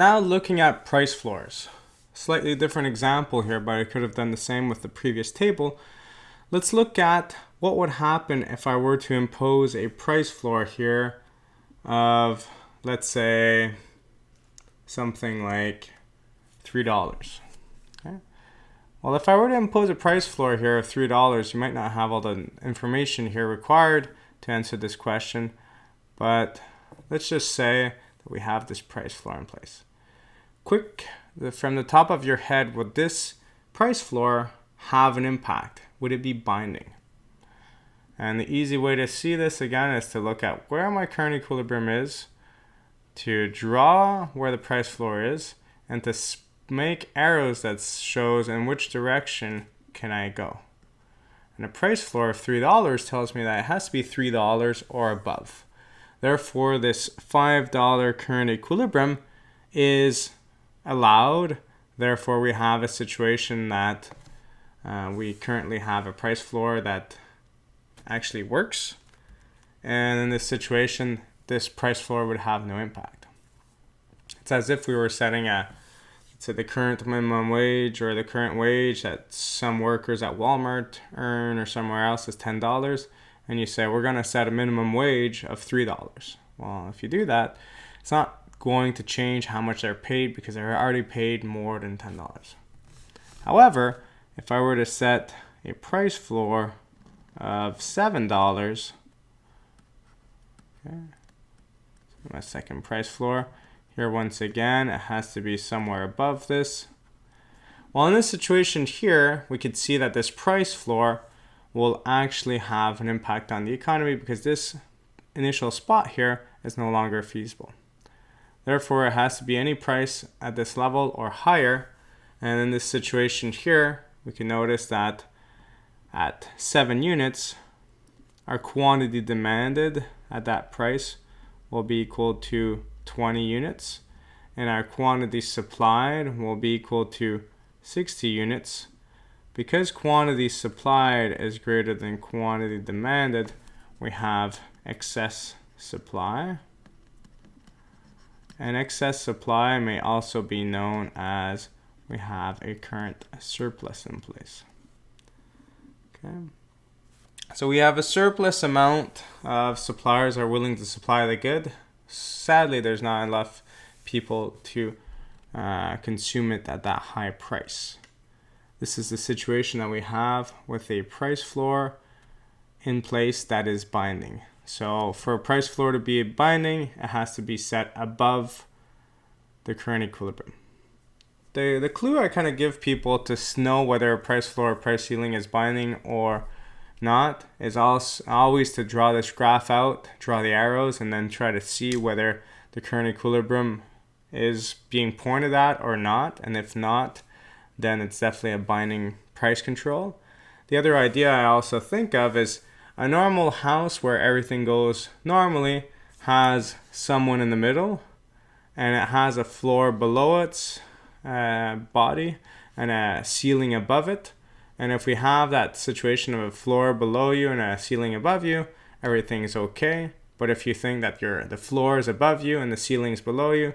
Now looking at price floors. Slightly different example here, but I could have done the same with the previous table. Let's look at what would happen if I were to impose a price floor here of, let's say, something like $3. Okay. Well, if I were to impose a price floor here of $3, you might not have all the information here required to answer this question, but let's just say that we have this price floor in place. From the top of your head, would this price floor have an impact? Would it be binding? And the easy way to see this again is to look at where my current equilibrium is, to draw where the price floor is, and to make arrows that shows in which direction can I go. And a price floor of $3 tells me that it has to be $3 or above. Therefore, this $5 current equilibrium is allowed. Therefore, we have a situation that we currently have a price floor that actually works. And in this situation, this price floor would have no impact. It's as if we were setting the current minimum wage or the current wage that some workers at Walmart earn or somewhere else is $10. And you say, we're going to set a minimum wage of $3. Well, if you do that, it's not going to change how much they're paid because they're already paid more than $10. However, if I were to set a price floor of $7, okay, so my second price floor, here once again, it has to be somewhere above this. Well, in this situation here, we could see that this price floor will actually have an impact on the economy because this initial spot here is no longer feasible. Therefore, it has to be any price at this level or higher. And in this situation here, we can notice that at 7 units, our quantity demanded at that price will be equal to 20 units. And our quantity supplied will be equal to 60 units. Because quantity supplied is greater than quantity demanded, we have excess supply. And excess supply may also be known as we have a current surplus in place. Okay. So we have a surplus amount of suppliers are willing to supply the good. Sadly, there's not enough people to consume it at that high price. This is the situation that we have with a price floor in place that is binding. So for a price floor to be binding, it has to be set above the current equilibrium. The clue I kind of give people to know whether a price floor or price ceiling is binding or not is also always to draw this graph out, draw the arrows, and then try to see whether the current equilibrium is being pointed at or not. And if not, then it's definitely a binding price control. The other idea I also think of is a normal house where everything goes normally has someone in the middle, and it has a floor below its body and a ceiling above it. And if we have that situation of a floor below you and a ceiling above you, everything is okay. But if you think that the floor is above you and the ceiling is below you,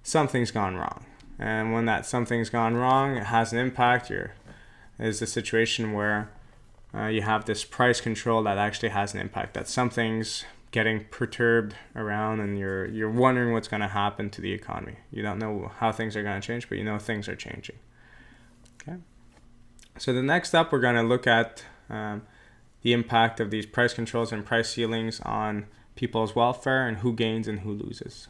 something's gone wrong. And when that something's gone wrong, it has an impact. There's a situation where you have this price control that actually has an impact, that something's getting perturbed around and you're wondering what's going to happen to the economy. You don't know how things are going to change, but you know things are changing. Okay. So the next up, we're going to look at the impact of these price controls and price ceilings on people's welfare and who gains and who loses.